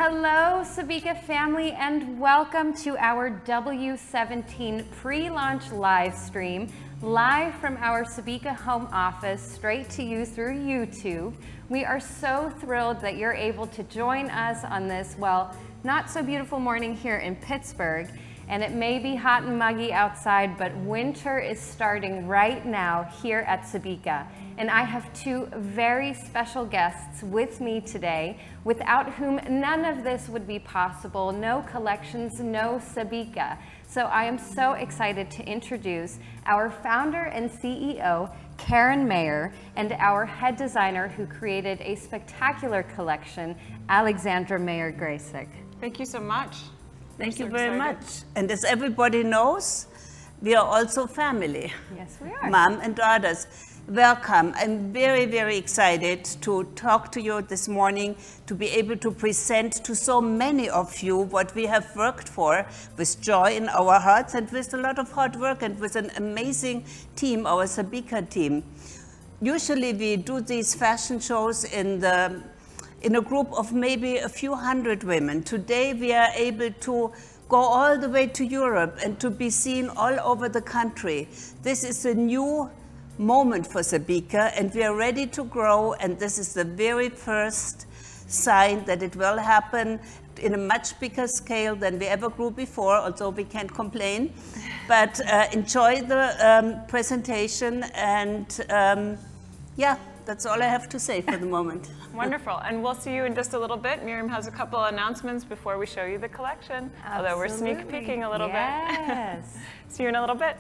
Hello, Savita family, and welcome to our W17 pre-launch live stream, live from our Savita home office, straight to you through YouTube. We are so thrilled that you're able to join us on this, well, not so beautiful morning here in Pittsburgh. And it may be hot and muggy outside, but winter is starting right now here at Savita. And I have two very special guests with me today, without whom none of this would be possible. No collections, no Savita. So I am so excited to introduce our founder and CEO, Karen Mayer, and our head designer who created a spectacular collection, Alexandra Mayer-Gracek. Thank you so much. Thank you very much. And as everybody knows, we are also family. Yes, we are. Mom and daughters. Welcome. I'm very, very excited to talk to you this morning, to be able to present to so many of you what we have worked for with joy in our hearts and with a lot of hard work and with an amazing team, our Sadhika team. Usually we do these fashion shows in a group of maybe a few hundred women. Today we are able to go all the way to Europe and to be seen all over the country. This is a new moment for Sadhika, and we are ready to grow, and this is the very first sign that it will happen in a much bigger scale than we ever grew before, although we can't complain. But enjoy the presentation, and yeah, that's all I have to say for the moment. Wonderful. And we'll see you in just a little bit. Miriam has a couple announcements before we show you the collection. Absolutely. Although we're sneak peeking a little bit. Yes. See you in a little bit.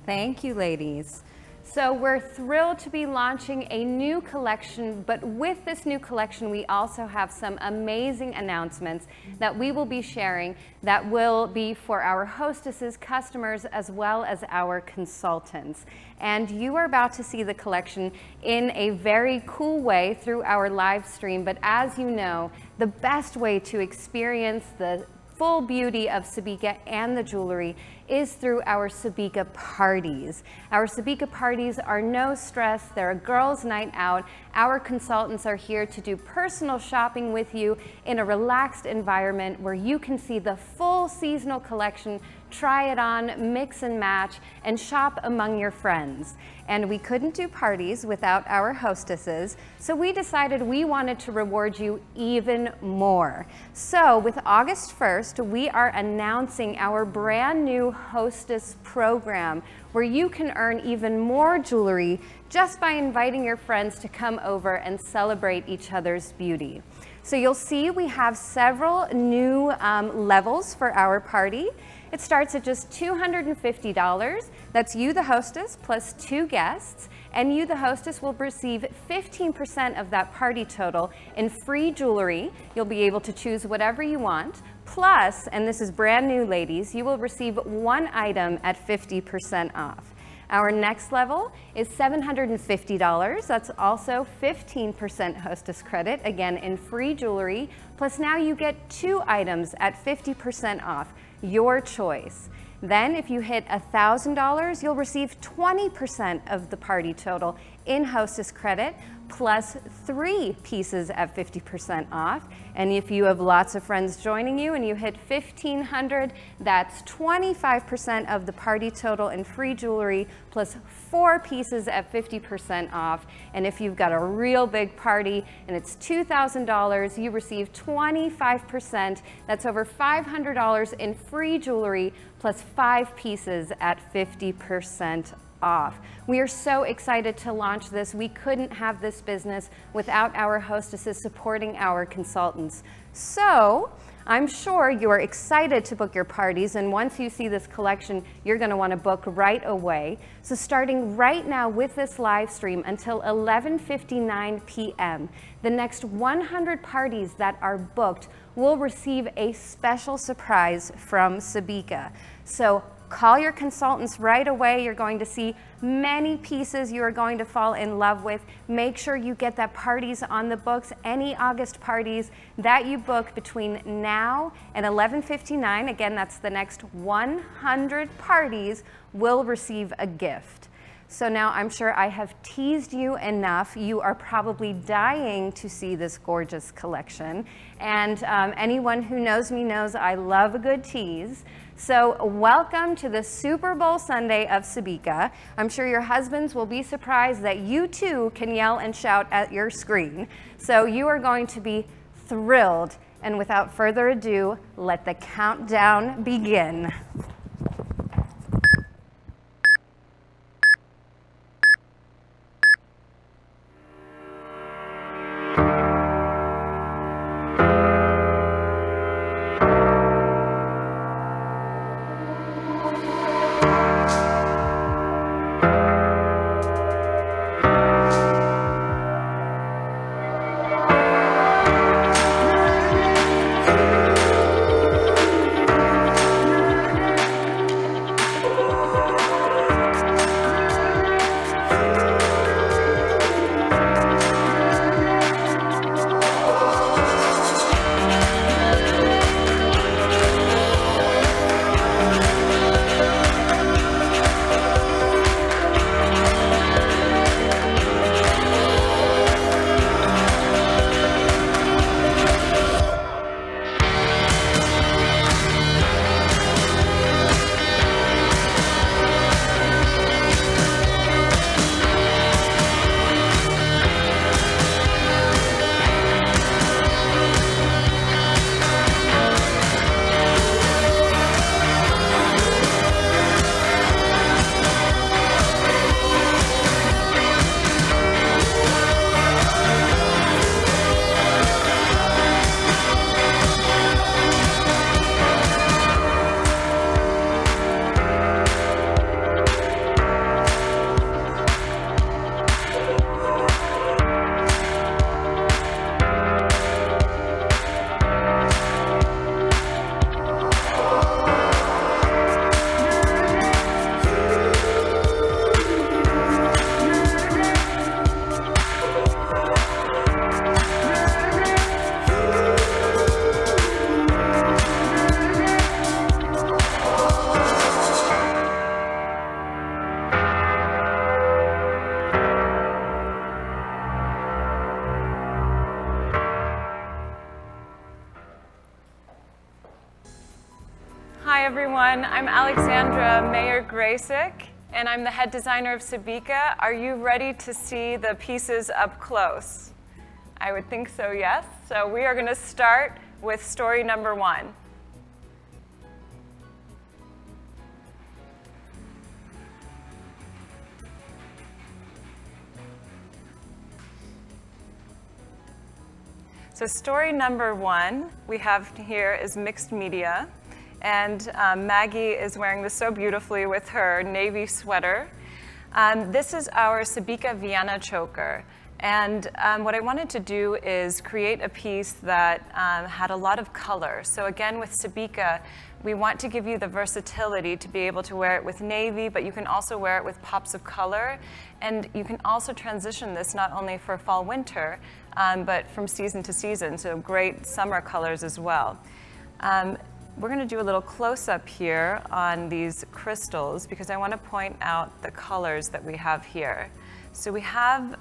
Thank you, ladies. So we're thrilled to be launching a new collection, but with this new collection, we also have some amazing announcements that we will be sharing that will be for our hostesses, customers, as well as our consultants. And you are about to see the collection in a very cool way through our live stream, but as you know, the best way to experience the full beauty of Savita and the jewelry is through our Savita parties. Our Savita parties are no stress. They're a girls' night out. Our consultants are here to do personal shopping with you in a relaxed environment where you can see the full seasonal collection, try it on, mix and match, and shop among your friends. And we couldn't do parties without our hostesses, so we decided we wanted to reward you even more. So with August 1st, we are announcing our brand new hostess program where you can earn even more jewelry just by inviting your friends to come over and celebrate each other's beauty. So you'll see we have several new levels for our party. It starts at just $250. That's you, the hostess, plus 2 guests. And you, the hostess, will receive 15% of that party total in free jewelry. You'll be able to choose whatever you want. Plus, and this is brand new, ladies, you will receive 1 item at 50% off. Our next level is $750. That's also 15% hostess credit, again in free jewelry. Plus now you get 2 items at 50% off, your choice. Then if you hit $1,000, you'll receive 20% of the party total in hostess credit, plus 3 pieces at 50% off. And if you have lots of friends joining you and you hit $1,500, that's 25% of the party total in free jewelry, plus 4 pieces at 50% off. And if you've got a real big party and it's $2,000, you receive 25%. That's over $500 in free jewelry, plus 5 pieces at 50% off. We are so excited to launch this. We couldn't have this business without our hostesses supporting our consultants. So I'm sure you are excited to book your parties, and once you see this collection, you're going to want to book right away. So starting right now with this live stream until 11:59 p.m., the next 100 parties that are booked will receive a special surprise from Savita. So call your consultants right away. You're going to see many pieces you are going to fall in love with. Make sure you get that parties on the books. Any August parties that you book between now and 11:59, again, that's the next 100 parties, will receive a gift. So now I'm sure I have teased you enough. You are probably dying to see this gorgeous collection. And anyone who knows me knows I love a good tease. So welcome to the Super Bowl Sunday of Sadhika. I'm sure your husbands will be surprised that you too can yell and shout at your screen. So you are going to be thrilled. And without further ado, let the countdown begin. Hi everyone, I'm Alexandra Mayer-Graysick, and I'm the head designer of Sadhika. Are you ready to see the pieces up close? I would think so, yes. So we are going to start with story number 1. So story number 1 we have here is mixed media. And Maggie is wearing this so beautifully with her navy sweater. This is our Sadhika Vienna Choker. And what I wanted to do is create a piece that had a lot of color. So again, with Sadhika, we want to give you the versatility to be able to wear it with navy, but you can also wear it with pops of color. And you can also transition this not only for fall, winter, but from season to season. So great summer colors as well. We're going to do a little close-up here on these crystals because I want to point out the colors that we have here. So we have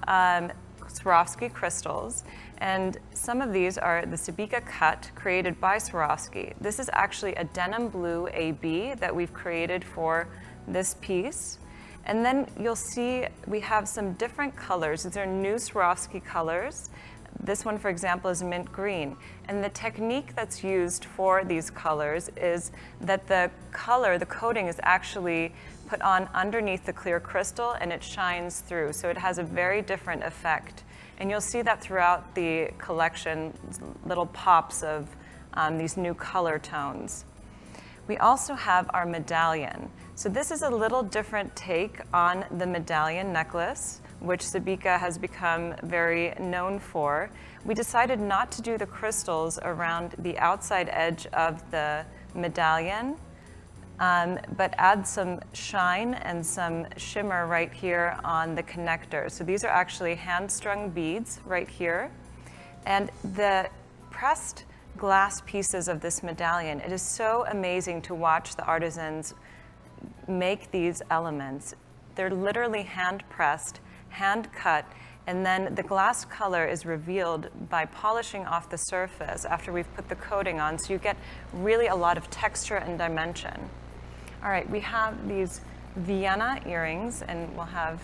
Swarovski crystals, and some of these are the Sadhika cut created by Swarovski. This is actually a denim blue AB that we've created for this piece. And then you'll see we have some different colors. These are new Swarovski colors. This one, for example, is mint green. And the technique that's used for these colors is that the color, the coating, is actually put on underneath the clear crystal and it shines through. So it has a very different effect. And you'll see that throughout the collection, little pops of these new color tones. We also have our medallion. So this is a little different take on the Medallion Necklace, which Sadhika has become very known for. We decided not to do the crystals around the outside edge of the medallion, but add some shine and some shimmer right here on the connector. So these are actually hand-strung beads right here. And the pressed glass pieces of this medallion, it is so amazing to watch the artisans make these elements. They're literally hand pressed, hand cut, and then the glass color is revealed by polishing off the surface after we've put the coating on, so you get really a lot of texture and dimension. All right, we have these Vienna earrings, and we'll have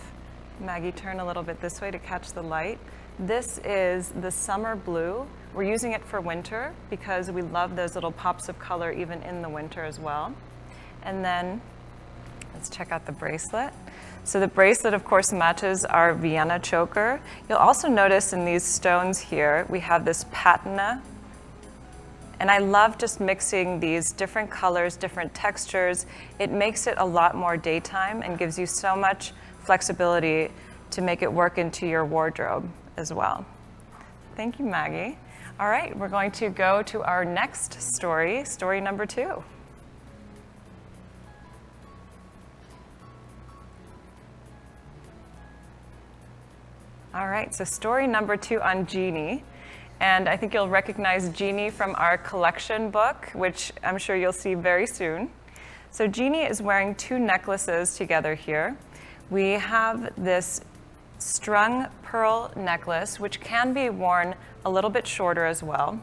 Maggie turn a little bit this way to catch the light. This is the summer blue. We're using it for winter because we love those little pops of color even in the winter as well. And then let's check out the bracelet. So the bracelet, of course, matches our Vienna Choker. You'll also notice in these stones here, we have this patina. And I love just mixing these different colors, different textures. It makes it a lot more daytime and gives you so much flexibility to make it work into your wardrobe as well. Thank you, Maggie. All right, we're going to go to our next story, story number 2. All right, so story number 2 on Jeannie. And I think you'll recognize Jeannie from our collection book, which I'm sure you'll see very soon. So Jeannie is wearing 2 necklaces together here. We have this strung pearl necklace, which can be worn a little bit shorter as well.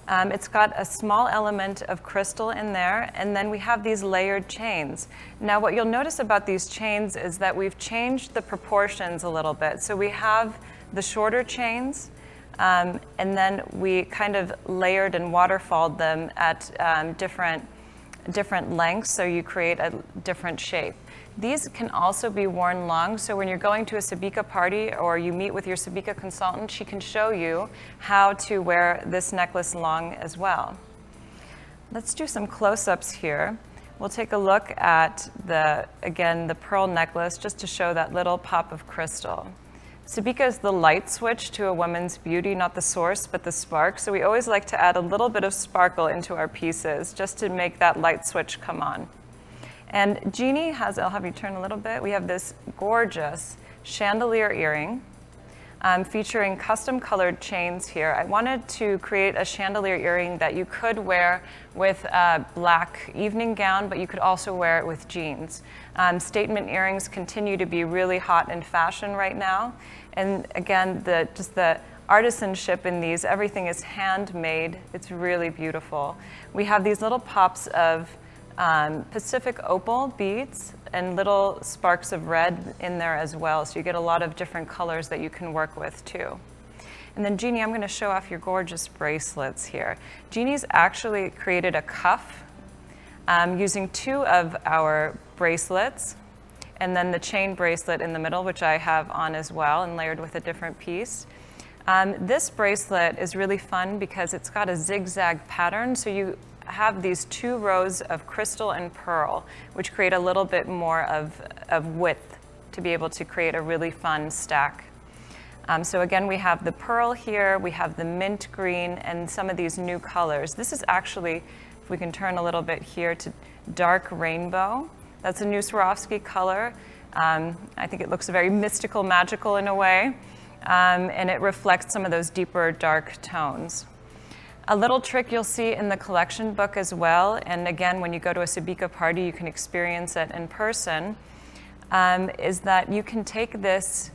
It's got a small element of crystal in there, and then we have these layered chains. Now, what you'll notice about these chains is that we've changed the proportions a little bit. So we have the shorter chains, and then we kind of layered and waterfalled them at different lengths, so you create a different shape. These can also be worn long, so when you're going to a Savita party or you meet with your Savita consultant, she can show you how to wear this necklace long as well. Let's do some close-ups here. We'll take a look at again, the pearl necklace just to show that little pop of crystal. Savita is the light switch to a woman's beauty, not the source, but the spark. So we always like to add a little bit of sparkle into our pieces just to make that light switch come on. And Jeannie has, I'll have you turn a little bit, we have this gorgeous chandelier earring featuring custom colored chains here. I wanted to create a chandelier earring that you could wear with a black evening gown, but you could also wear it with jeans. Statement earrings continue to be really hot in fashion right now. And again, just the artisanship in these, everything is handmade. It's really beautiful. We have these little pops of Pacific opal beads and little sparks of red in there as well. So you get a lot of different colors that you can work with too. And then Jeannie, I'm going to show off your gorgeous bracelets here. Jeannie's actually created a cuff using 2 of our bracelets, and then the chain bracelet in the middle, which I have on as well and layered with a different piece. This bracelet is really fun because it's got a zigzag pattern, so you have these 2 rows of crystal and pearl, which create a little bit more of width to be able to create a really fun stack. So again, we have the pearl here, we have the mint green, and some of these new colors. This is actually, if we can turn a little bit here, to dark rainbow. That's a new Swarovski color. I think it looks very mystical, magical in a way, and it reflects some of those deeper dark tones. A little trick you'll see in the collection book as well, and again, when you go to a Savita party, you can experience it in person, is that you can take this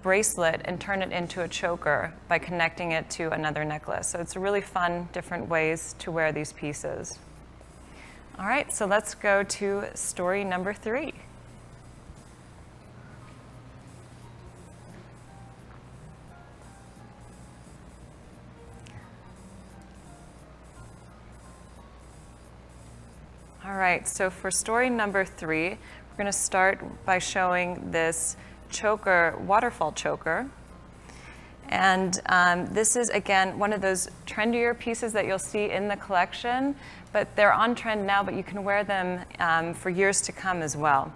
bracelet and turn it into a choker by connecting it to another necklace. So it's really fun, different ways to wear these pieces. All right, so let's go to story number 3. All right, so for story number 3, we're going to start by showing this choker, waterfall choker. And this is, again, one of those trendier pieces that you'll see in the collection, but they're on trend now, but you can wear them for years to come as well.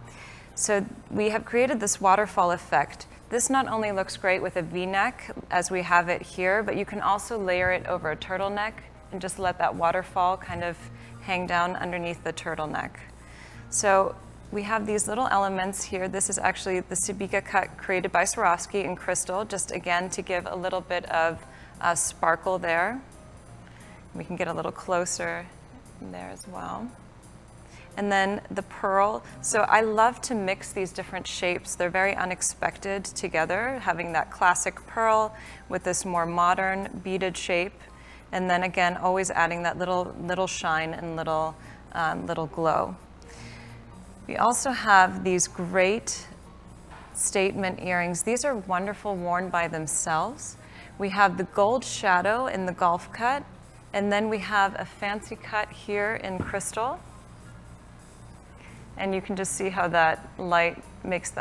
So we have created this waterfall effect. This not only looks great with a V-neck, as we have it here, but you can also layer it over a turtleneck and just let that waterfall kind of hang down underneath the turtleneck. So we have these little elements here. This is actually the Sadhika cut created by Swarovski in crystal, just again to give a little bit of sparkle there. We can get a little closer there as well. and then the pearl. So I love to mix these different shapes. They're very unexpected together, having that classic pearl with this more modern beaded shape. And then again, always adding that little shine and little glow. We also have these great statement earrings. These are wonderful, worn by themselves. We have the gold shadow in the golf cut, and then we have a fancy cut here in crystal. And you can just see how that light makes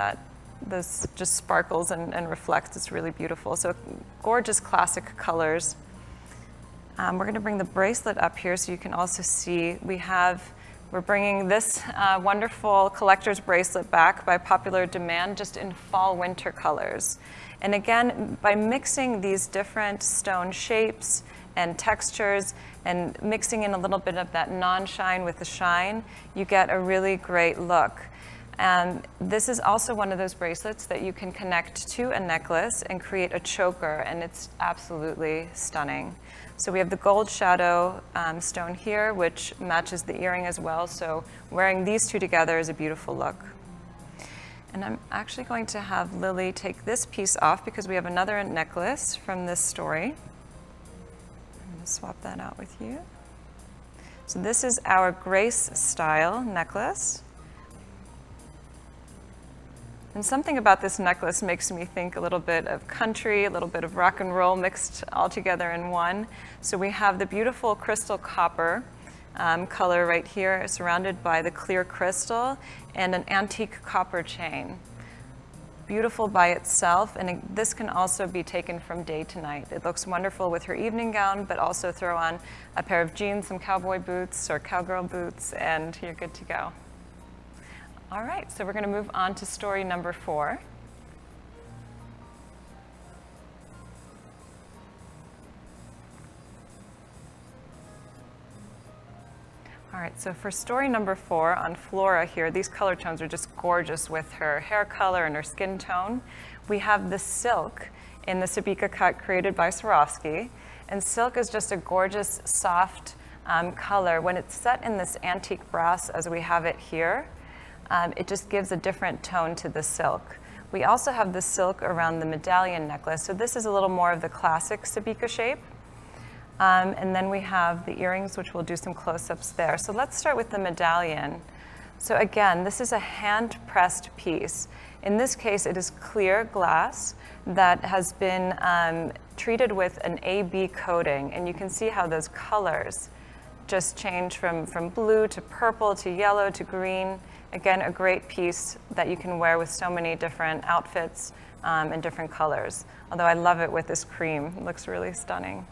this just sparkles and reflects. It's really beautiful. So gorgeous classic colors. We're going to bring the bracelet up here so you can also see we're bringing this wonderful collector's bracelet back by popular demand, just in fall winter colors. And again, by mixing these different stone shapes and textures and mixing in a little bit of that non-shine with the shine, you get a really great look. And this is also one of those bracelets that you can connect to a necklace and create a choker, and it's absolutely stunning. So we have the gold shadow stone here, which matches the earring as well. So wearing these two together is a beautiful look. And I'm actually going to have Lily take this piece off because we have another necklace from this story. I'm going to swap that out with you. So this is our Grace style necklace. And something about this necklace makes me think a little bit of country, a little bit of rock and roll mixed all together in one. So we have the beautiful crystal copper color right here, surrounded by the clear crystal and an antique copper chain. Beautiful by itself, and this can also be taken from day to night. It looks wonderful with her evening gown, but also throw on a pair of jeans, some cowboy boots or cowgirl boots, and you're good to go. All right, so we're going to move on to story number 4. All right, so for story number 4 on Flora here, these color tones are just gorgeous with her hair color and her skin tone. We have the silk in the Sadhika cut created by Swarovski. And silk is just a gorgeous, soft color. When it's set in this antique brass, as we have it here, it just gives a different tone to the silk. We also have the silk around the Medallion Necklace. So this is a little more of the classic Sadhika shape. And then we have the earrings, which we'll do some close-ups there. So let's start with the medallion. So again, this is a hand-pressed piece. In this case, it is clear glass that has been treated with an AB coating. And you can see how those colors just change from blue to purple to yellow to green. Again, a great piece that you can wear with so many different outfits and different colors. Although I love it with this cream. It looks really stunning.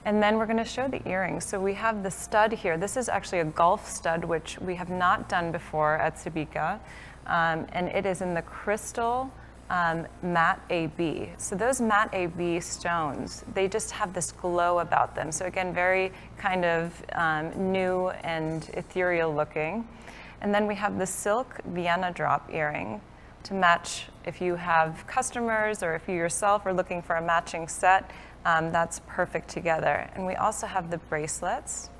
And then we're going to show the earrings. So we have the stud here. This is actually a golf stud, which we have not done before at Sadhika. And it is in the crystal matte AB. So those matte AB stones, they just have this glow about them. So again, very kind of new and ethereal looking. And then we have the silk Vienna drop earring to match if you have customers or if you yourself are looking for a matching set. That's perfect together. And we also have the bracelets.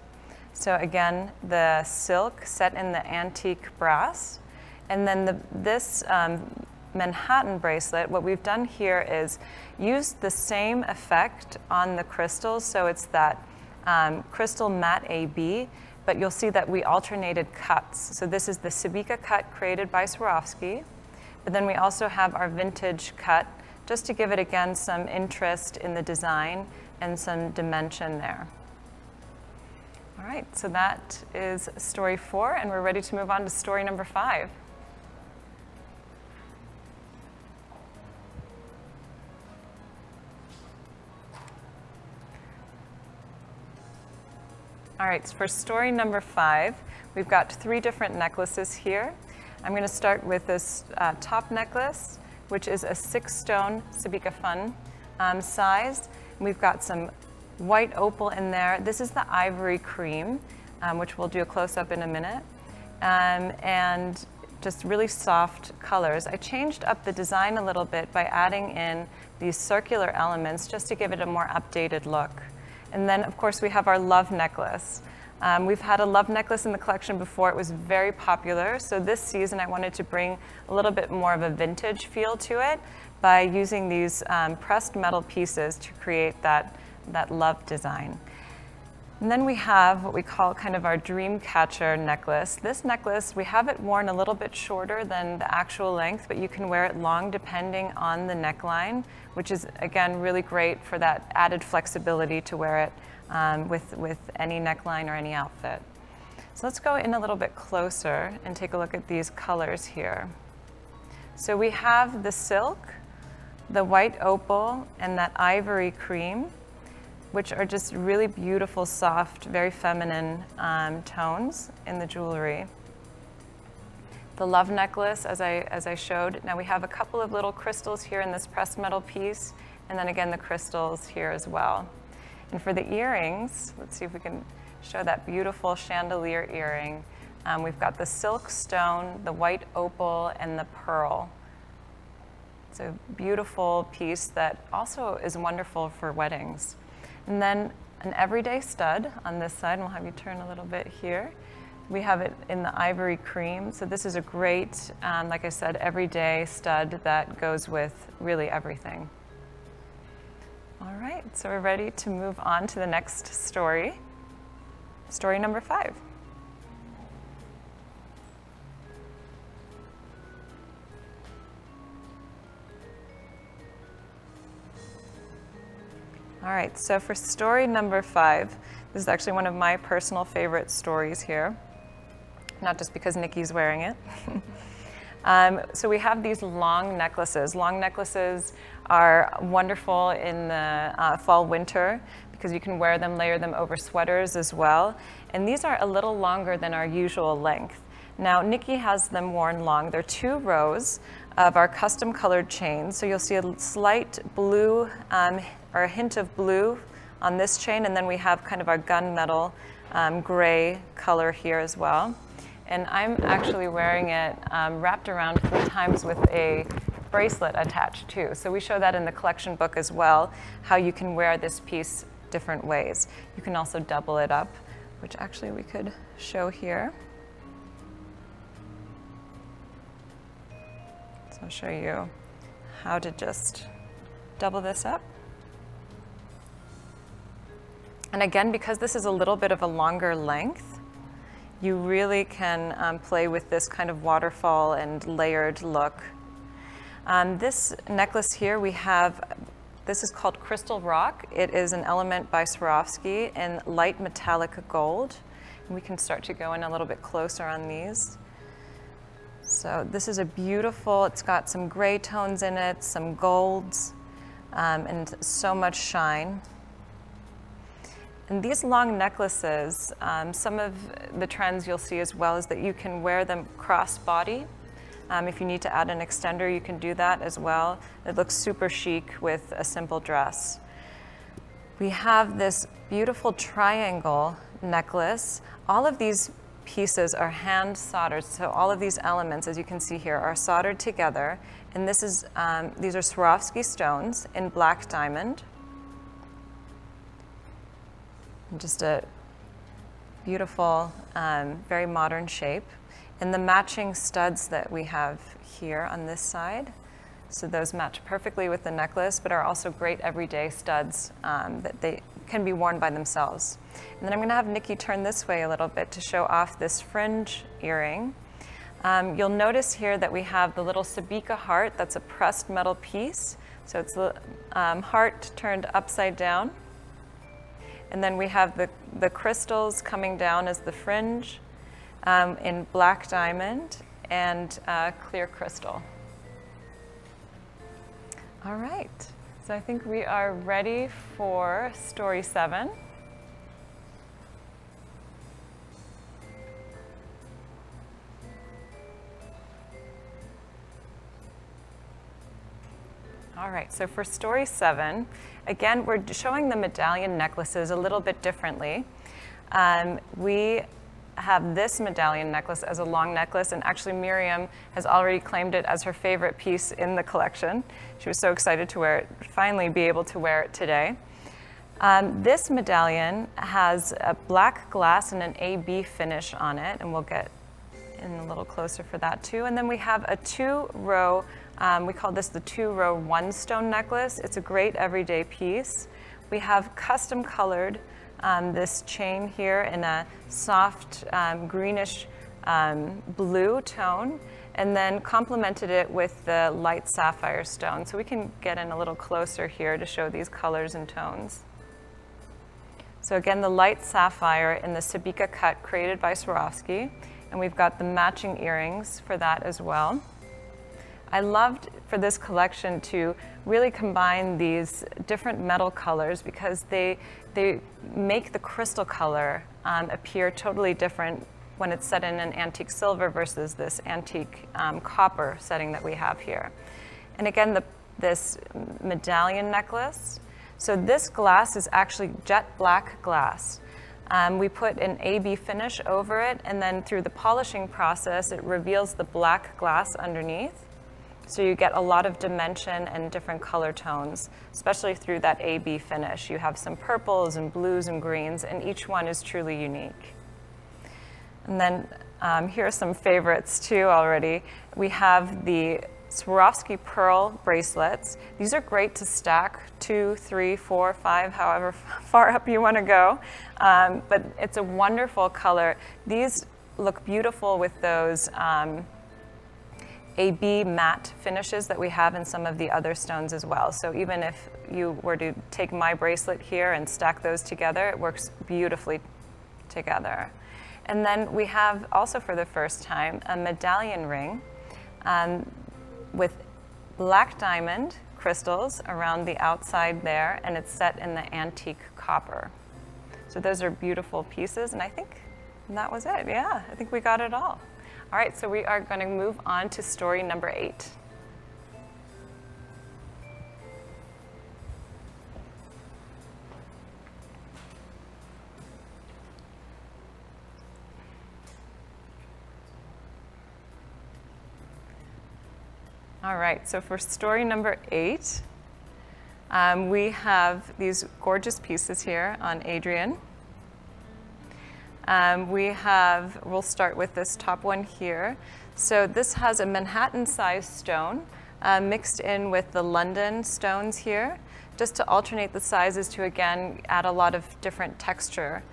So again, the silk set in the antique brass. And then this Manhattan bracelet, what we've done here is use the same effect on the crystals. So it's that crystal matte AB, but you'll see that we alternated cuts. So this is the Sadhika cut created by Swarovski. But then we also have our vintage cut, just to give it, again, some interest in the design and some dimension there. All right, so that is story 4, and we're ready to move on to story number 5. All right, so for story number 5, we've got 3 different necklaces here. I'm going to start with this top necklace, which is a 6-stone Sadhika Fun size. We've got some white opal in there. This is the ivory cream, which we'll do a close-up in a minute, and just really soft colors. I changed up the design a little bit by adding in these circular elements just to give it a more updated look. And then, of course, we have our love necklace. We've had a love necklace in the collection before. It was very popular. So this season I wanted to bring a little bit more of a vintage feel to it by using these pressed metal pieces to create that love design. And then we have what we call kind of our Dreamcatcher necklace. This necklace, we have it worn a little bit shorter than the actual length, but you can wear it long depending on the neckline, which is, again, really great for that added flexibility to wear it with any neckline or any outfit. So let's go in a little bit closer and take a look at these colors here. So we have the silk, the white opal, and that ivory cream, which are just really beautiful, soft, very feminine tones in the jewelry. The love necklace, as I showed. Now we have a couple of little crystals here in this pressed metal piece, and then again the crystals here as well. And for the earrings, let's see if we can show that beautiful chandelier earring. We've got the silk stone, the white opal, and the pearl. It's a beautiful piece that also is wonderful for weddings. And then an everyday stud on this side, and we'll have you turn a little bit here. We have it in the ivory cream. So this is a great, like I said, everyday stud that goes with really everything. All right, so we're ready to move on to the next story. Story number 5. All right, so for story number 5, this is actually one of my personal favorite stories here, not just because Nikki's wearing it. So we have these long necklaces. Long necklaces are wonderful in the fall, winter, because you can wear them, layer them over sweaters as well. And these are a little longer than our usual length. Now, Nikki has them worn long. They're 2 rows of our custom colored chains. So you'll see a slight blue, or a hint of blue on this chain, and then we have kind of our gunmetal gray color here as well. And I'm actually wearing it wrapped around 3 times with a bracelet attached too. So we show that in the collection book as well, how you can wear this piece different ways. You can also double it up, which actually we could show here. So I'll show you how to just double this up. And again, because this is a little bit of a longer length, you really can play with this kind of waterfall and layered look. This necklace here we have, this is called Crystal Rock. It is an element by Swarovski in light metallic gold. And we can start to go in a little bit closer on these. So this is a beautiful, it's got some gray tones in it, some golds, and so much shine. And these long necklaces, some of the trends you'll see as well is that you can wear them cross-body. If you need to add an extender, you can do that as well. It looks super chic with a simple dress. We have this beautiful triangle necklace. All of these pieces are hand soldered, so all of these elements, as you can see here, are soldered together. And this is, these are Swarovski stones in black diamond. Just a beautiful, very modern shape. And the matching studs that we have here on this side. So those match perfectly with the necklace, but are also great everyday studs that they can be worn by themselves. And then I'm gonna have Nikki turn this way a little bit to show off this fringe earring. You'll notice here that we have the little Sadhika heart. That's a pressed metal piece. So it's the heart turned upside down. And then we have the crystals coming down as the fringe in black diamond and clear crystal. All right, so I think we are ready for story 7. All right, so for story 7, again, we're showing the medallion necklaces a little bit differently. We have this medallion necklace as a long necklace, and actually Miriam has already claimed it as her favorite piece in the collection. She was so excited to wear it, finally be able to wear it today. This medallion has a black glass and an AB finish on it, and we'll get in a little closer for that too. And then we have a 2-row, we call this the 2-row one-stone necklace. It's a great everyday piece. We have custom colored this chain here in a soft greenish blue tone, and then complemented it with the light sapphire stone. So we can get in a little closer here to show these colors and tones. So again, the light sapphire in the Sadhika cut created by Swarovski, and we've got the matching earrings for that as well. I loved for this collection to really combine these different metal colors because they make the crystal color appear totally different when it's set in an antique silver versus this antique copper setting that we have here. And again, this medallion necklace. So this glass is actually jet black glass. We put an AB finish over it, and then through the polishing process, it reveals the black glass underneath. So you get a lot of dimension and different color tones, especially through that AB finish. You have some purples and blues and greens, and each one is truly unique. And then here are some favorites too already. We have the Swarovski pearl bracelets. These are great to stack 2, 3, 4, 5, however far up you want to go. But it's a wonderful color. These look beautiful with those AB matte finishes that we have in some of the other stones as well. So even if you were to take my bracelet here and stack those together, it works beautifully together. And then we have also for the first time a medallion ring with black diamond crystals around the outside there, and it's set in the antique copper. So those are beautiful pieces, and I think that was it. Yeah, I think we got it all. All right, so we are going to move on to story number 8. All right, so for story number 8, we have these gorgeous pieces here on Adrian. We'll start with this top one here. So this has a Manhattan-sized stone mixed in with the London stones here, just to alternate the sizes to, again, add a lot of different texture.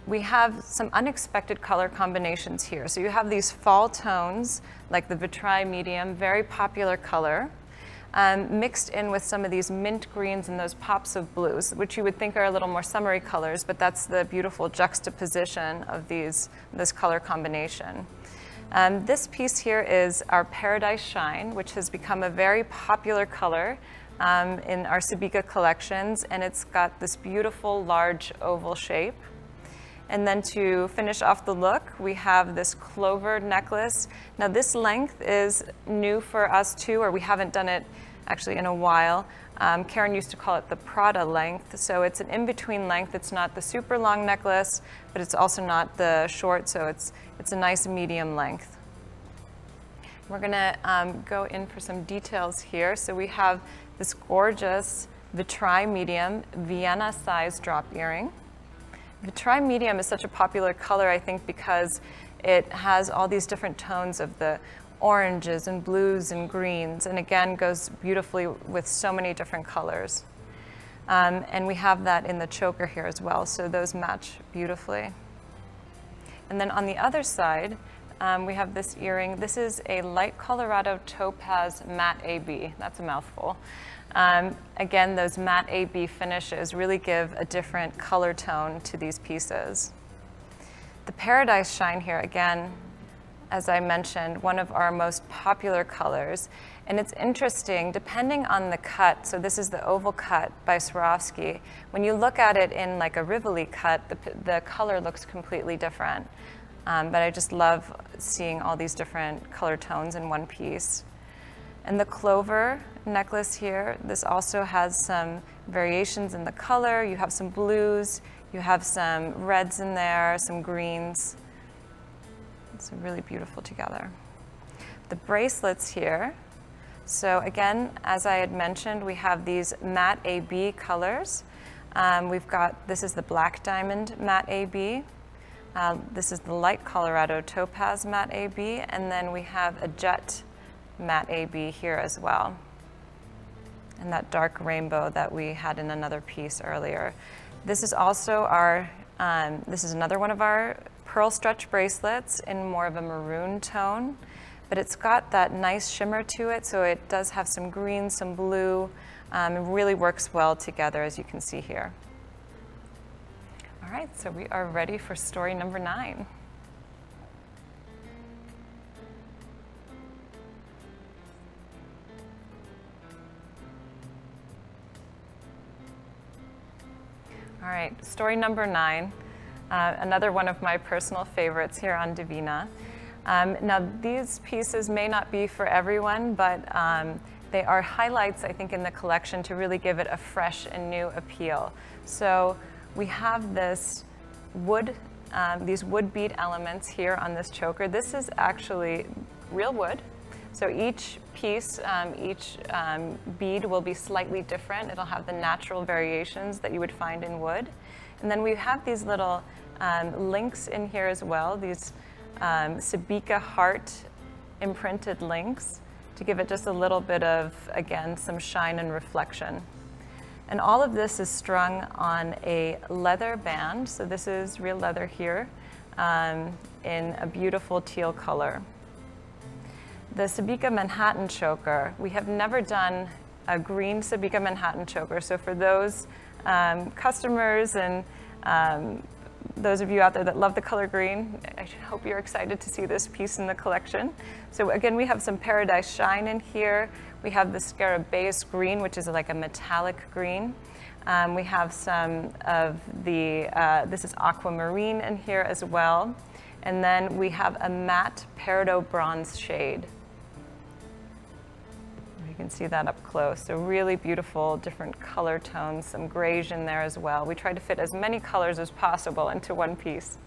We have some unexpected color combinations here. So you have these fall tones, like the Vitrail medium, very popular color, mixed in with some of these mint greens and those pops of blues, which you would think are a little more summery colors, but that's the beautiful juxtaposition of this color combination. This piece here is our Paradise Shine, which has become a very popular color in our Sadhika collections, and it's got this beautiful large oval shape. And then to finish off the look, we have this Clover necklace. Now this length is new for us too, or we haven't done it actually in a while. Karen used to call it the Prada Length. So it's an in-between length. It's not the super long necklace, but it's also not the short, so it's a nice medium length. We're gonna go in for some details here. So we have this gorgeous Vitrail medium Vienna size drop earring. Vitrail medium is such a popular color, I think, because it has all these different tones of the oranges and blues and greens, and again goes beautifully with so many different colors. And we have that in the choker here as well, so those match beautifully. And then on the other side, we have this earring. This is a light Colorado Topaz matte AB. That's a mouthful. Again, those matte AB finishes really give a different color tone to these pieces. The Paradise Shine here, again, as I mentioned, one of our most popular colors. And it's interesting, depending on the cut, so this is the oval cut by Swarovski. When you look at it in like a Rivoli cut, the color looks completely different. But I just love seeing all these different color tones in one piece. And the Clover necklace here, this also has some variations in the color. You have some blues, you have some reds in there, some greens. It's really beautiful together. The bracelets here. So again, as I had mentioned, we have these matte AB colors. This is the Black Diamond Matte AB. This is the Light Colorado Topaz Matte AB, and then we have a Jet Matte AB here as well. And that dark rainbow that we had in another piece earlier. This is also our, this is another one of our pearl stretch bracelets in more of a maroon tone, but it's got that nice shimmer to it, so it does have some green, some blue. It really works well together, as you can see here. All right, so we are ready for story number 9. All right, story number 9, another one of my personal favorites here on Divina. Now, these pieces may not be for everyone, but they are highlights, I think, in the collection to really give it a fresh and new appeal. So we have this wood, these wood bead elements here on this choker. This is actually real wood. So each piece, each bead will be slightly different. It'll have the natural variations that you would find in wood. And then we have these little links in here as well, these Savita heart imprinted links to give it just a little bit of, again, some shine and reflection. And all of this is strung on a leather band. So this is real leather here in a beautiful teal color. The Savita Manhattan choker, we have never done a green Savita Manhattan choker. So for those customers and those of you out there that love the color green, I hope you're excited to see this piece in the collection. So again, we have some Paradise Shine in here. We have the Scarabaeus green, which is like a metallic green. We have some of the, this is aquamarine in here as well. And then we have a matte peridot bronze shade. You can see that up close. So really beautiful, different color tones, some grays in there as well. We tried to fit as many colors as possible into one piece.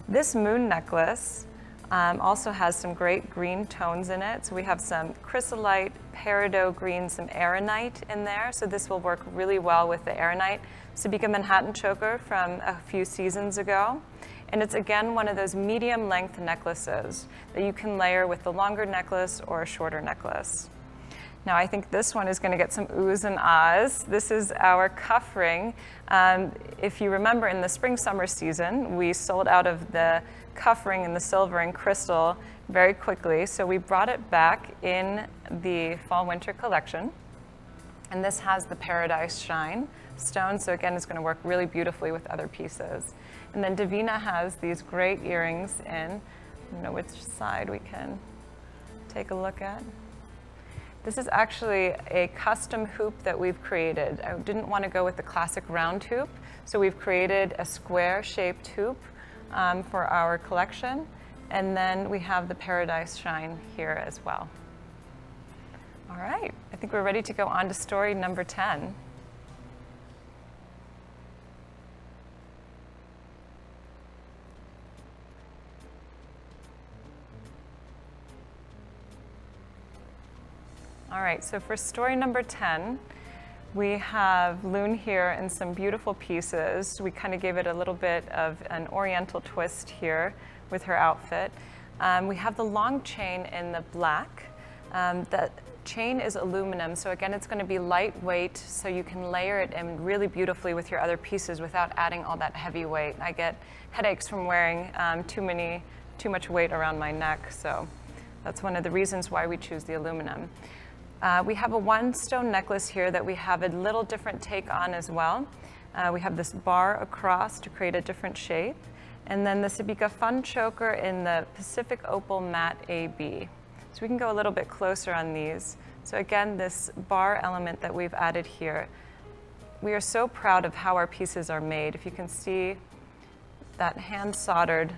This moon necklace also has some great green tones in it. So we have some chrysolite, peridot green, some aeronite in there. So this will work really well with the aeronite Savita Manhattan choker from a few seasons ago. And it's again one of those medium length necklaces that you can layer with the longer necklace or a shorter necklace. Now I think this one is going to get some oohs and ahs. This is our cuff ring. If you remember in the spring-summer season, we sold out of the cuff ring in the silver and crystal very quickly. So we brought it back in the fall-winter collection. And this has the Paradise Shine stone. So again, it's going to work really beautifully with other pieces. And then Divina has these great earrings in. I don't know which side we can take a look at. This is actually a custom hoop that we've created. I didn't want to go with the classic round hoop, so we've created a square-shaped hoop for our collection. And then we have the Paradise Shine here as well. All right, I think we're ready to go on to story number 10. All right, so for story number 10, we have Loon here in some beautiful pieces. We kind of gave it a little bit of an oriental twist here with her outfit. We have the long chain in the black. That chain is aluminum, so again, it's going to be lightweight, so you can layer it in really beautifully with your other pieces without adding all that heavy weight. I get headaches from wearing too much weight around my neck, so that's one of the reasons why we choose the aluminum. We have a one-stone necklace here that we have a little different take on as well. We have this bar across to create a different shape. And then the Savita Fun Choker in the Pacific Opal Matte AB. So we can go a little bit closer on these. So again, this bar element that we've added here. We are so proud of how our pieces are made. If you can see that hand-soldered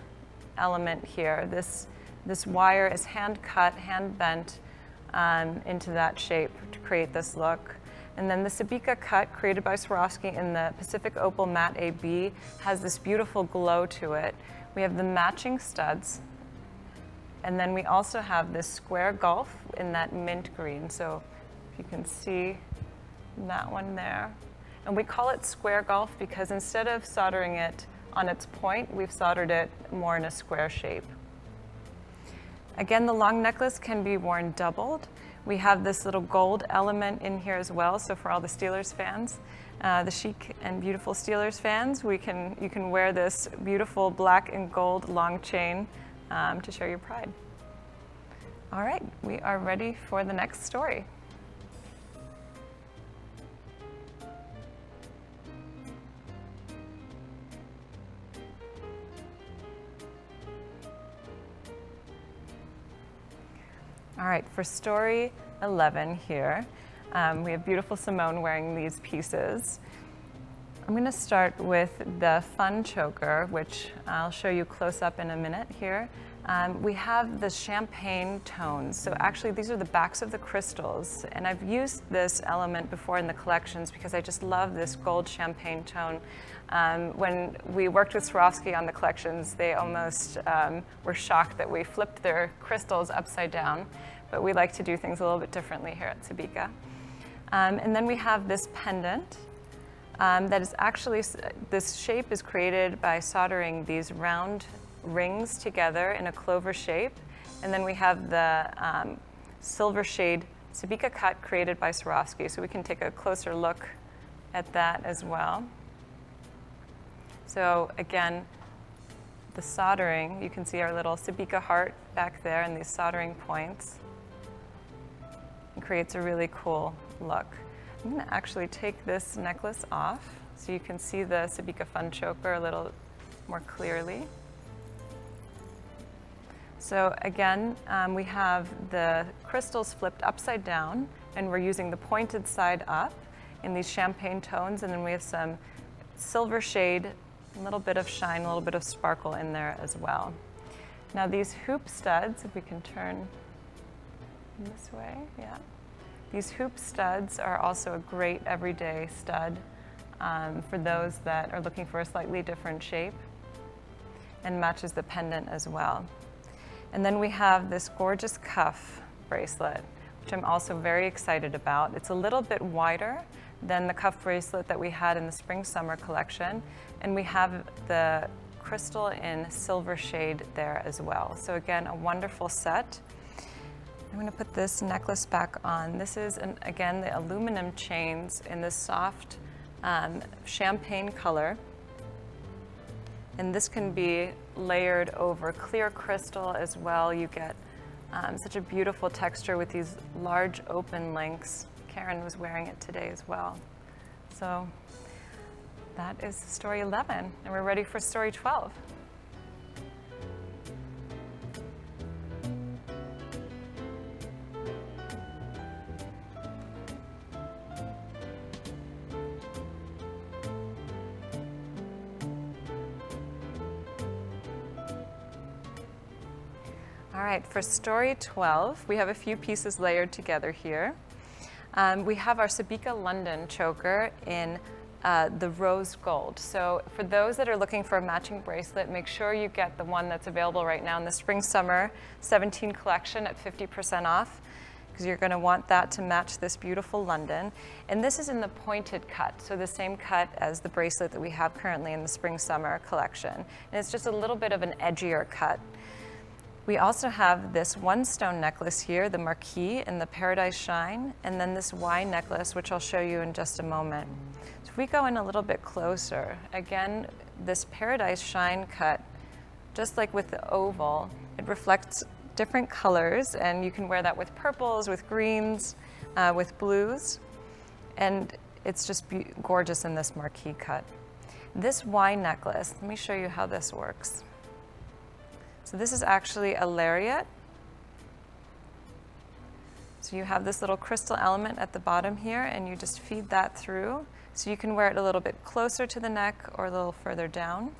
element here, this wire is hand-cut, hand-bent, into that shape to create this look. And then the Savita cut created by Swarovski in the Pacific Opal Matte AB has this beautiful glow to it. We have the matching studs. And then we also have this square gulf in that mint green. So if you can see that one there. And we call it square golf because instead of soldering it on its point, we've soldered it more in a square shape. Again, the long necklace can be worn doubled. We have this little gold element in here as well, so for all the Steelers fans, the chic and beautiful Steelers fans, you can wear this beautiful black and gold long chain to show your pride. All right, we are ready for the next story. All right, for story 11 here, we have beautiful Simone wearing these pieces. I'm going to start with the fun choker, which I'll show you close up in a minute here. We have the champagne tones. So actually these are the backs of the crystals, and I've used this element before in the collections because I just love this gold champagne tone. When we worked with Swarovski on the collections, they almost were shocked that we flipped their crystals upside down, but we like to do things a little bit differently here at Sadhika. And then we have this pendant that is actually, this shape is created by soldering these round rings together in a clover shape. And then we have the silver shade Savita cut created by Swarovski, so we can take a closer look at that as well. So again, the soldering, you can see our little Savita heart back there and these soldering points. It creates a really cool look. I'm going to actually take this necklace off so you can see the Savita fun choker a little more clearly. So again, we have the crystals flipped upside down, and we're using the pointed side up in these champagne tones, and then we have some silver shade, a little bit of shine, a little bit of sparkle in there as well. Now these hoop studs, if we can turn this way, yeah. These hoop studs are also a great everyday stud for those that are looking for a slightly different shape, and matches the pendant as well. And then we have this gorgeous cuff bracelet, which I'm also very excited about. It's a little bit wider than the cuff bracelet that we had in the spring-summer collection, and we have the crystal in silver shade there as well. So again, a wonderful set. I'm going to put this necklace back on. This is, again, the aluminum chains in this soft champagne color. And this can be layered over clear crystal as well. You get such a beautiful texture with these large open links. Karen was wearing it today as well. So that is story 11, and we're ready for story 12. All right, for story 12, we have a few pieces layered together here. We have our Sabika London choker in the rose gold. So for those that are looking for a matching bracelet, make sure you get the one that's available right now in the Spring-Summer 17 collection at 50% off, because you're going to want that to match this beautiful London. And this is in the pointed cut, so the same cut as the bracelet that we have currently in the Spring-Summer collection. And it's just a little bit of an edgier cut. We also have this one stone necklace here, the Marquis in the Paradise Shine, and then this Y necklace, which I'll show you in just a moment. So if we go in a little bit closer, again, this Paradise Shine cut, just like with the oval, it reflects different colors, and you can wear that with purples, with greens, with blues, and it's just gorgeous in this Marquis cut. This Y necklace, let me show you how this works. So this is actually a lariat. So you have this little crystal element at the bottom here, and you just feed that through. So you can wear it a little bit closer to the neck or a little further down.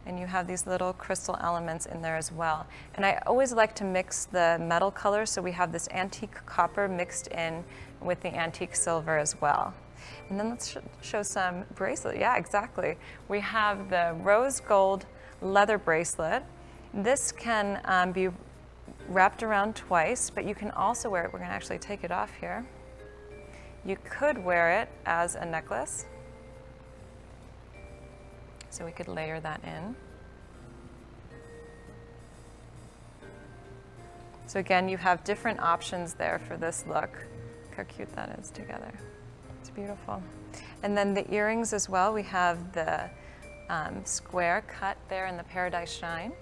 And you have these little crystal elements in there as well. And I always like to mix the metal colors, so we have this antique copper mixed in with the antique silver as well. And then let's show some bracelet. Yeah, exactly. We have the rose gold leather bracelet. This can be wrapped around twice, but you can also wear it. We're going to actually take it off here. You could wear it as a necklace. So we could layer that in. So again, you have different options there for this look. Look how cute that is together. It's beautiful. And then the earrings as well, we have the square cut there in the Paradise Shine.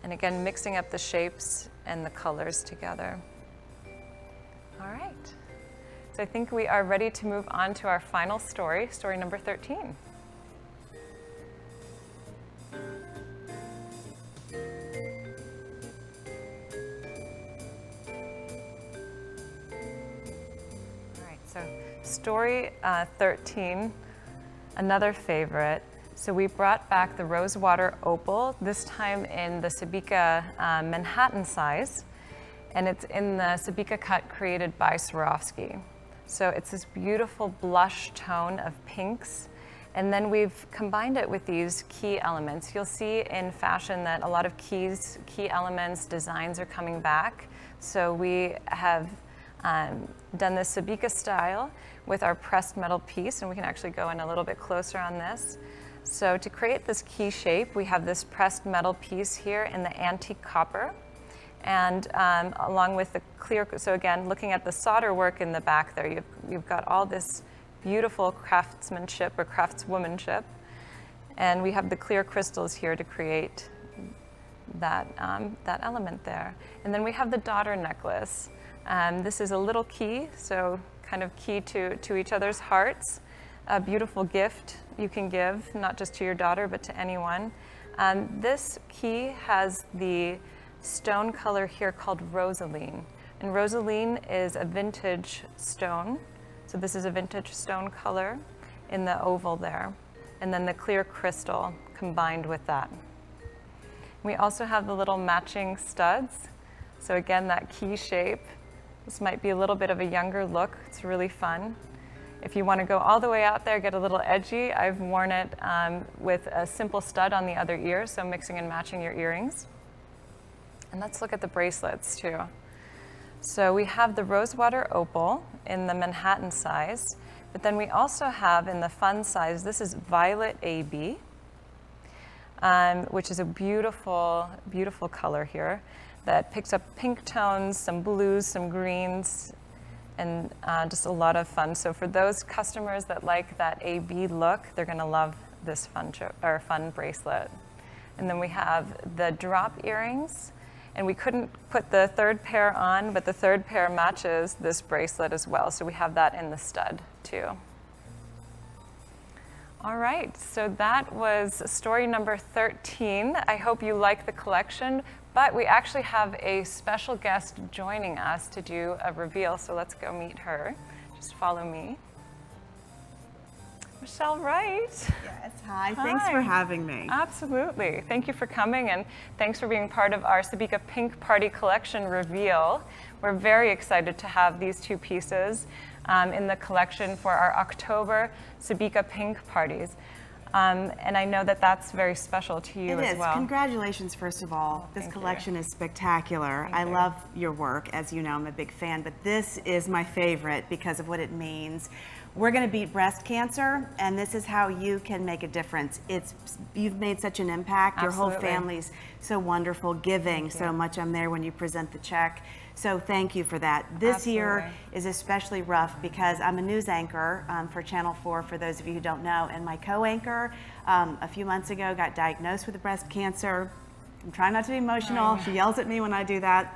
And again, mixing up the shapes and the colors together. All right. So I think we are ready to move on to our final story, story number 13. So story 13, another favorite. So we brought back the Rosewater Opal, this time in the Sadhika Manhattan size, and it's in the Sadhika cut created by Swarovski. So it's this beautiful blush tone of pinks, and then we've combined it with these key elements. You'll see in fashion that a lot of key elements, designs are coming back. So we have done the Sadhika style with our pressed metal piece, and we can actually go in a little bit closer on this. So to create this key shape, we have this pressed metal piece here in the antique copper, and along with the clear, so again, looking at the solder work in the back there, you've got all this beautiful craftsmanship or craftswomanship, and we have the clear crystals here to create that, that element there. And then we have the daughter necklace. This is a little key, so kind of key to each other's hearts. A beautiful gift you can give, not just to your daughter, but to anyone. This key has the stone color here called rosaline. And rosaline is a vintage stone. So this is a vintage stone color in the oval there. And then the clear crystal combined with that. We also have the little matching studs. So again, that key shape. This might be a little bit of a younger look. It's really fun. If you want to go all the way out there, get a little edgy, I've worn it with a simple stud on the other ear, so mixing and matching your earrings. And let's look at the bracelets too. So we have the Rosewater Opal in the Manhattan size, but then we also have in the fun size, this is Violet AB, which is a beautiful, beautiful color here that picks up pink tones, some blues, some greens, and just a lot of fun. So for those customers that like that AB look, they're gonna love this fun bracelet. And then we have the drop earrings, and we couldn't put the third pair on, but the third pair matches this bracelet as well. So we have that in the stud too. All right, so that was story number 13. I hope you like the collection, but we actually have a special guest joining us to do a reveal, so let's go meet her. Just follow me. Michelle Wright. Yes, hi. Thanks for having me. Absolutely. Thank you for coming, and thanks for being part of our Sadhika Pink Party Collection reveal. We're very excited to have these two pieces in the collection for our October Sadhika Pink parties. And I know that that's very special to you as well. Congratulations, first of all. This collection is spectacular. I love your work. As you know, I'm a big fan, but this is my favorite because of what it means. We're going to beat breast cancer, and this is how you can make a difference. You've made such an impact. Absolutely. Your whole family's so wonderful, giving so much. I'm there when you present the check. So thank you for that. This year is especially rough because I'm a news anchor for Channel 4, for those of you who don't know, and my co-anchor a few months ago got diagnosed with breast cancer. I'm trying not to be emotional. She yells at me when I do that.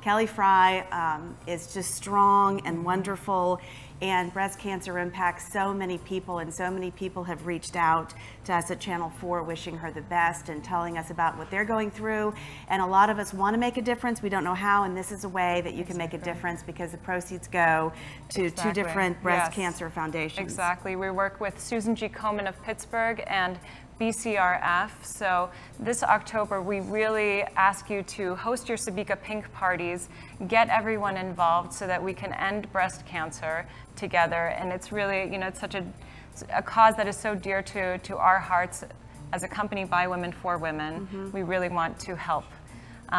Kelly Fry is just strong and wonderful, and breast cancer impacts so many people, and so many people have reached out to us at Channel 4 wishing her the best and telling us about what they're going through. And a lot of us want to make a difference. We don't know how, and this is a way that you can make a difference because the proceeds go to two different breast cancer foundations. Exactly. We work with Susan G. Komen of Pittsburgh and BCRF. So this October, we really ask you to host your Sadhika Pink parties, get everyone involved so that we can end breast cancer together. And it's really, you know, it's such a cause that is so dear to our hearts as a company by women for women. We really want to help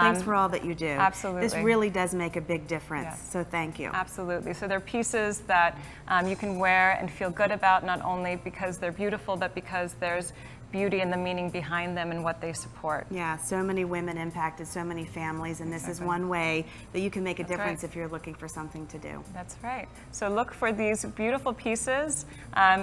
Thanks for all that you do. Absolutely. This really does make a big difference, Yes. so thank you. Absolutely. So they're pieces that you can wear and feel good about, not only because they're beautiful, but because there's beauty and the meaning behind them and what they support. Yeah, so many women impacted, so many families, and this is one way that you can make a difference if you're looking for something to do. That's right. So look for these beautiful pieces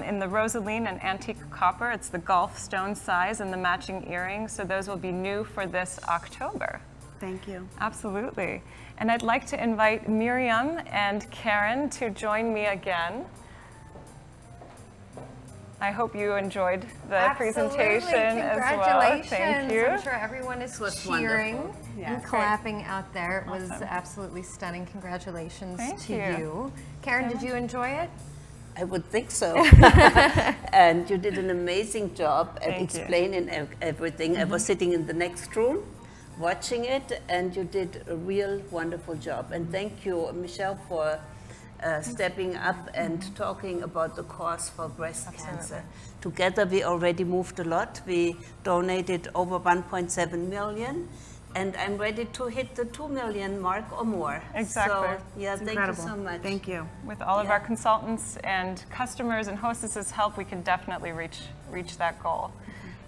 in the rosaline and antique copper. It's the Gulf stone size and the matching earring. So those will be new for this October. Thank you. Absolutely. And I'd like to invite Miriam and Karen to join me again. I hope you enjoyed the presentation as well. Thank you. I'm sure everyone is cheering and clapping out there. It was absolutely stunning. Congratulations to you. Karen, did you enjoy it? I would think so. And you did an amazing job at explaining everything. I was sitting in the next room watching it, and you did a real wonderful job. And thank you, Michelle, for stepping up and talking about the cause for breast cancer. Together we already moved a lot. We donated over 1.7 million, and I'm ready to hit the 2 million mark or more. Exactly. So, yeah, thank you so much. Thank you. With all of our consultants and customers and hostesses' help, we can definitely reach that goal.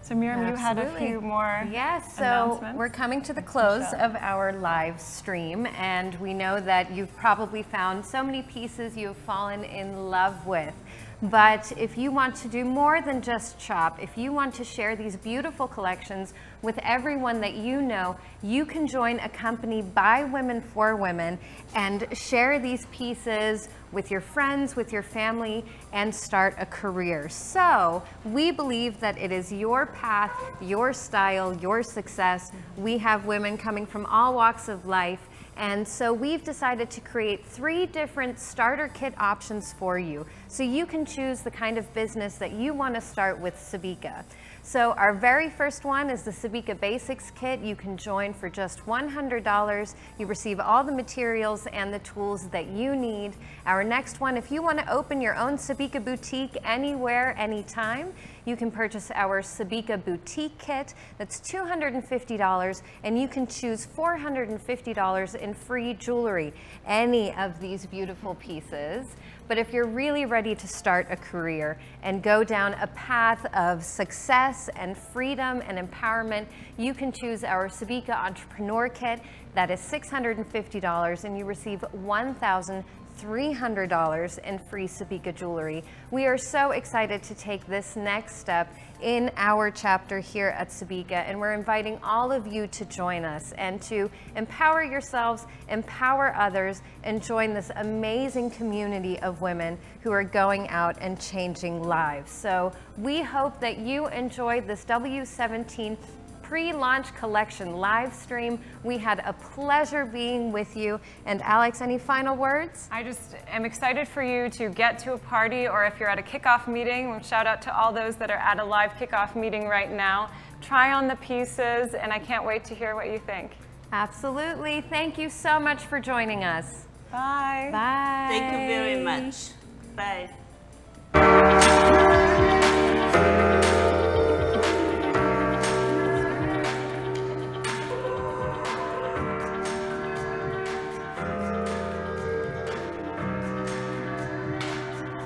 So Miriam, you had a few more Yes, so announcements. we're coming to the close of our live stream, and we know that you've probably found so many pieces you've fallen in love with. But if you want to do more than just shop, if you want to share these beautiful collections with everyone that you know, you can join a company by women for women and share these pieces with your friends, with your family, and start a career. So we believe that it is your path, your style, your success. We have women coming from all walks of life, and so we've decided to create 3 different starter kit options for you, so you can choose the kind of business that you want to start with Savita. So our very first one is the Seviche Basics Kit. You can join for just $100. You receive all the materials and the tools that you need. Our next one, if you want to open your own Seviche Boutique anywhere, anytime, you can purchase our Seviche Boutique Kit. That's $250, and you can choose $450 in free jewelry, any of these beautiful pieces. But if you're really ready to start a career and go down a path of success and freedom and empowerment, you can choose our Savita Entrepreneur Kit. That is $650, and you receive $1,300 in free Savita jewelry. We are so excited to take this next step in our chapter here at Savita, and we're inviting all of you to join us and to empower yourselves, empower others, and join this amazing community of women who are going out and changing lives. So we hope that you enjoyed this W17 Pre-Launch Collection live stream. We had a pleasure being with you. And Alex, any final words? I just am excited for you to get to a party, or if you're at a kickoff meeting, shout out to all those that are at a live kickoff meeting right now. Try on the pieces, and I can't wait to hear what you think. Absolutely. Thank you so much for joining us. Bye. Bye. Thank you very much. Bye.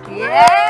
Yeah.